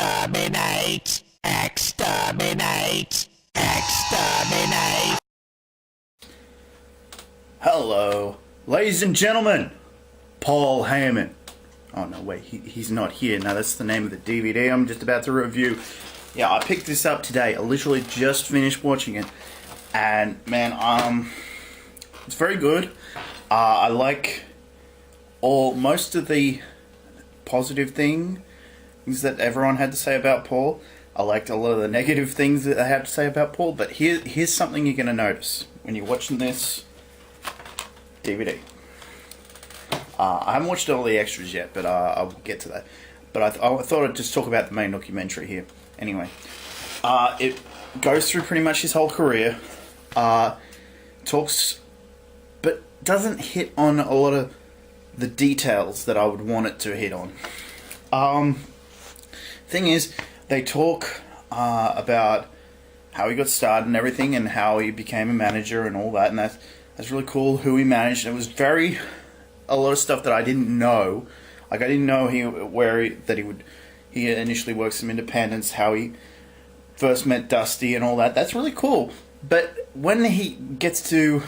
Exterminate! Exterminate! Exterminate! Hello, ladies and gentlemen, Paul Heyman. Oh no, wait, he's not here. Now that's the name of the DVD I'm just about to review. Yeah, I picked this up today. I literally just finished watching it. And man, it's very good. I like most of the positive things that everyone had to say about Paul. I liked a lot of the negative things that they had to say about Paul. But here's something you're going to notice when you're watching this DVD. I haven't watched all the extras yet, but I'll get to that. But I thought I'd just talk about the main documentary here. Anyway, it goes through pretty much his whole career. Talks, but doesn't hit on a lot of the details that I would want it to hit on. Thing is, they talk about how he got started and everything, and how he became a manager and all that, and that's really cool. Who he managed. It was a lot of stuff that I didn't know. Like, I didn't know he initially worked some independents, how he first met Dusty and all that. That's really cool. But when he gets to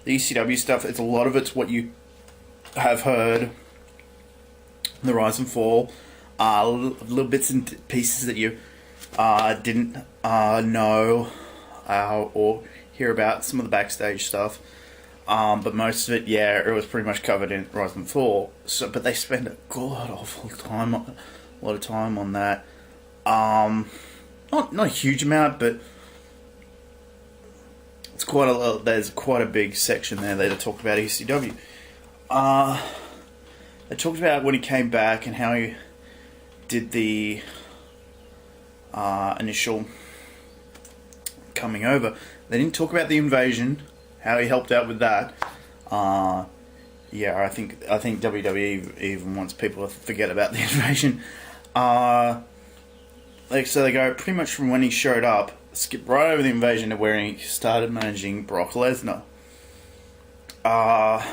the ECW stuff, a lot of it's what you have heard, the rise and fall, little bits and pieces that you didn't know or hear about, some of the backstage stuff. But most of it, yeah, it was pretty much covered in rise and fall. So, but they spend a lot of time on that. Not a huge amount, but it's quite a lot. There's quite a big section there that talk about ECW. They talked about when he came back and how he did the initial coming over. They didn't talk about the invasion, how he helped out with that. Yeah, I think WWE even wants people to forget about the invasion. So they go pretty much from when he showed up, skip right over the invasion to where he started managing Brock Lesnar. And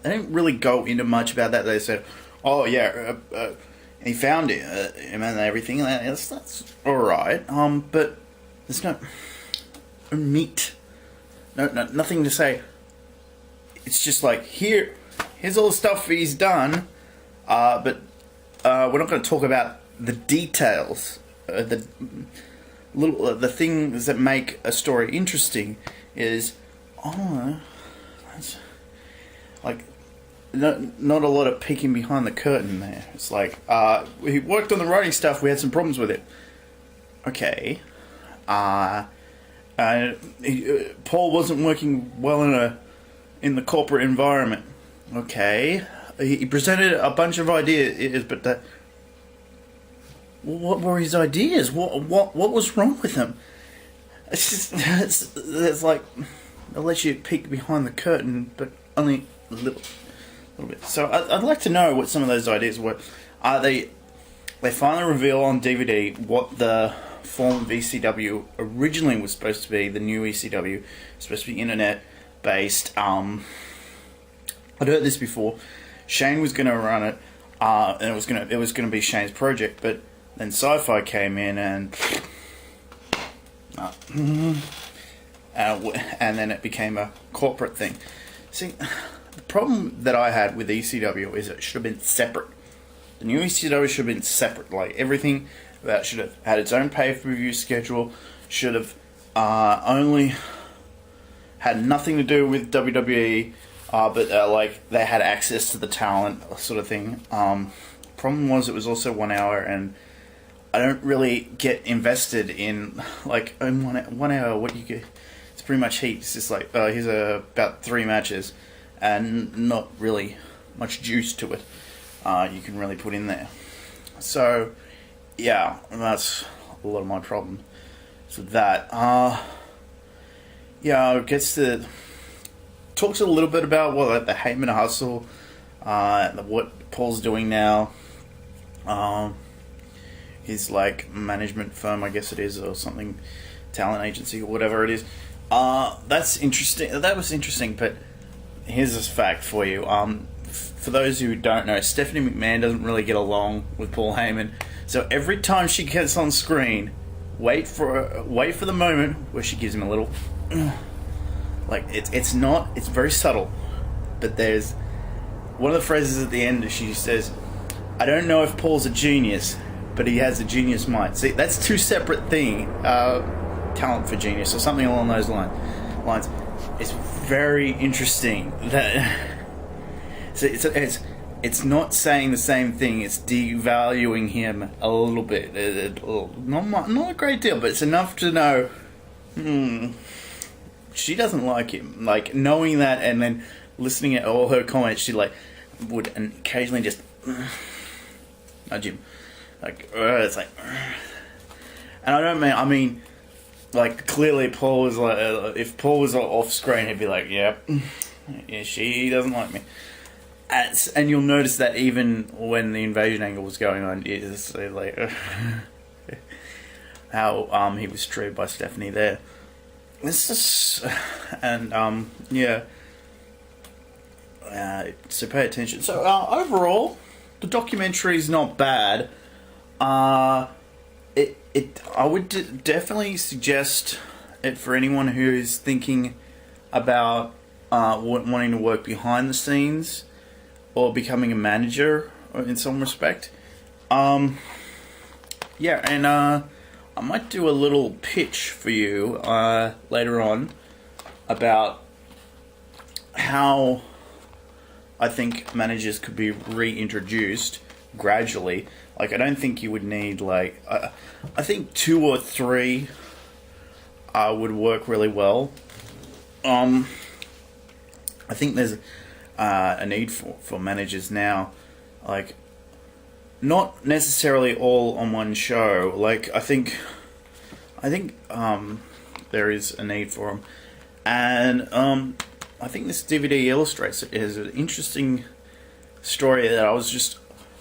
they didn't really go into much about that. They said, "Oh yeah, he found him and everything." And that's all right. But there's no meat, nothing to say. It's just like, here's all the stuff he's done, but we're not going to talk about the details, the things that make a story interesting. That's like not a lot of peeking behind the curtain there. It's like, he worked on the writing stuff. We had some problems with it. Okay. Paul wasn't working well in the corporate environment. Okay, he presented a bunch of ideas, but what were his ideas? What was wrong with them? It's just it's like, they'll let you peek behind the curtain, but only a little bit. So I'd like to know what some of those ideas were. They finally reveal on DVD what the form of ECW originally was supposed to be. The new ECW supposed to be internet based. I'd heard this before. Shane was going to run it, and it was going to be Shane's project. But then Sci-Fi came in and then it became a corporate thing. See, the problem that I had with ECW is it should have been separate. The new ECW should have been separate. Like, everything that should have had its own pay-per-view schedule, should have only had nothing to do with WWE, but like, they had access to the talent, sort of thing. Problem was, it was also 1 hour, and I don't really get invested in, like, in 1 hour. What you get, it's pretty much heat. It's just like, here's about 3 matches, and not really much juice to it. You can really put in there. So, yeah, that's a lot of my problem. So that, yeah, it talks a little bit about the Heyman hustle, what Paul's doing now, his like management firm, I guess it is, or something, talent agency or whatever it is. That's interesting. That was interesting, but here's this fact for you. for those who don't know, Stephanie McMahon doesn't really get along with Paul Heyman. So every time she gets on screen, wait for the moment where she gives him a little, like it's very subtle, but there's one of the phrases at the end. She says, "I don't know if Paul's a genius, but he has a genius mind." See, that's two separate things. Talent for genius, or something along those lines. It's very interesting that it's not saying the same thing. It's devaluing him a little bit, not a great deal, but it's enough to know. She doesn't like him. Like, knowing that, and then listening at all her comments, she like would occasionally just nudge him. Like, it's like, and I mean, like, clearly Paul was like, if Paul was off screen, he'd be like, yeah, she doesn't like me. And you'll notice that even when the invasion angle was going on, it's like how he was treated by Stephanie there. This is, and so pay attention. So overall, the documentary's not bad. I would definitely suggest it for anyone who is thinking about wanting to work behind the scenes or becoming a manager in some respect. And I might do a little pitch for you later on about how I think managers could be reintroduced gradually. Like, I don't think you would need, like, I think 2 or 3 would work really well. I think there's a need for managers now, like, not necessarily all on one show. Like, I think there is a need for them, and I think this DVD illustrates it. It has an interesting story that I was just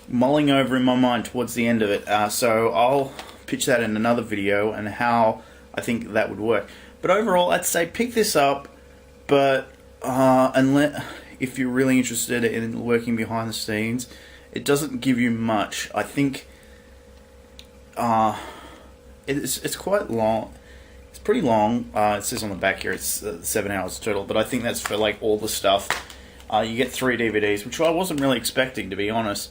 mulling over in my mind towards the end of it. So I'll pitch that in another video and how I think that would work. But overall, I'd say pick this up, but if you're really interested in working behind the scenes, it doesn't give you much. I think it's quite long. It's pretty long. It says on the back here it's 7 hours total, but I think that's for like all the stuff. You get 3 DVDs, which I wasn't really expecting, to be honest.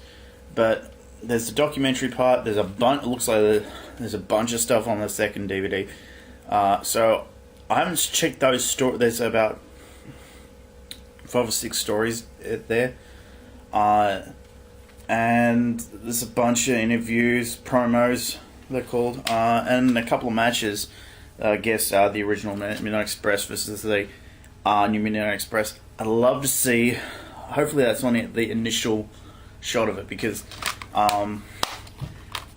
But there's the documentary part. There's a bunch. It looks like there's a bunch of stuff on the second DVD. So I haven't checked those stories. There's about 5 or 6 stories there. And there's a bunch of interviews, promos, they're called, and a couple of matches. I guess the original Midnight Express versus the new Midnight Express. I'd love to see. Hopefully that's on the initial shot of it, because I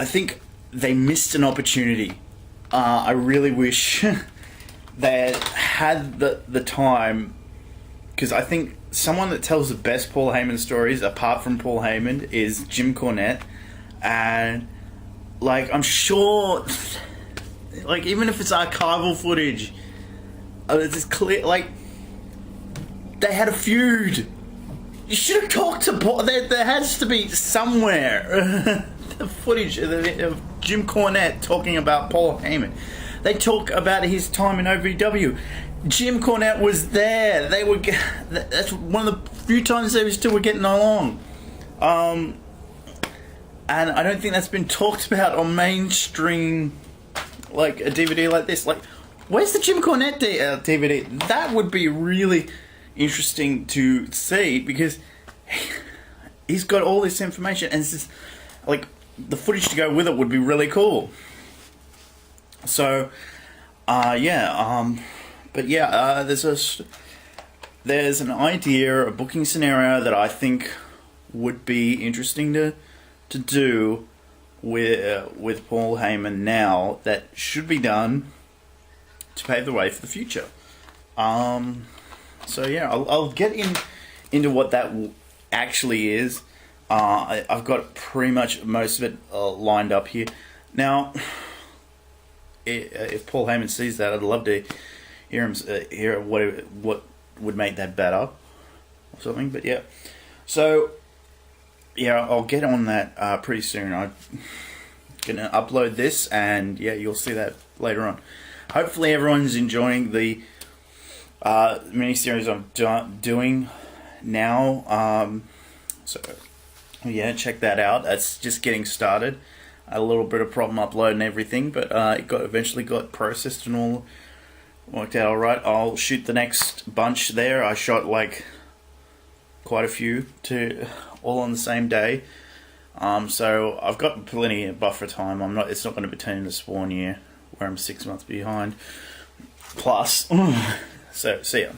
think they missed an opportunity. I really wish they had the time, because I think someone that tells the best Paul Heyman stories, apart from Paul Heyman, is Jim Cornette. And, like, I'm sure, like, even if it's archival footage, it's clear, like, they had a feud. You should have talked to Paul. There has to be somewhere the footage of Jim Cornette talking about Paul Heyman. They talk about his time in OVW. Jim Cornette was there. That's one of the few times they still were getting along. And I don't think that's been talked about on mainstream, like a DVD like this. Like, where's the Jim Cornette DVD? That would be really interesting to see, because he's got all this information, and it's just, like, the footage to go with it would be really cool. So, but yeah, there's an idea, a booking scenario that I think would be interesting to do with Paul Heyman now, that should be done to pave the way for the future. So yeah, I'll get into what that actually is. I've got pretty much most of it lined up here. Now, if Paul Heyman sees that, I'd love to hear what would make that better or something. But yeah, so yeah, I'll get on that pretty soon. I'm gonna upload this, and yeah, you'll see that later on. Hopefully, everyone's enjoying the mini-series I'm doing now. So yeah, check that out. That's just getting started. A little bit of problem uploading everything, but it eventually got processed and all worked out all right. I'll shoot the next bunch there. I shot like quite a few all on the same day. So I've got plenty of buffer time. It's not going to be turning into Spawn year where I'm 6 months behind. Plus, so see ya.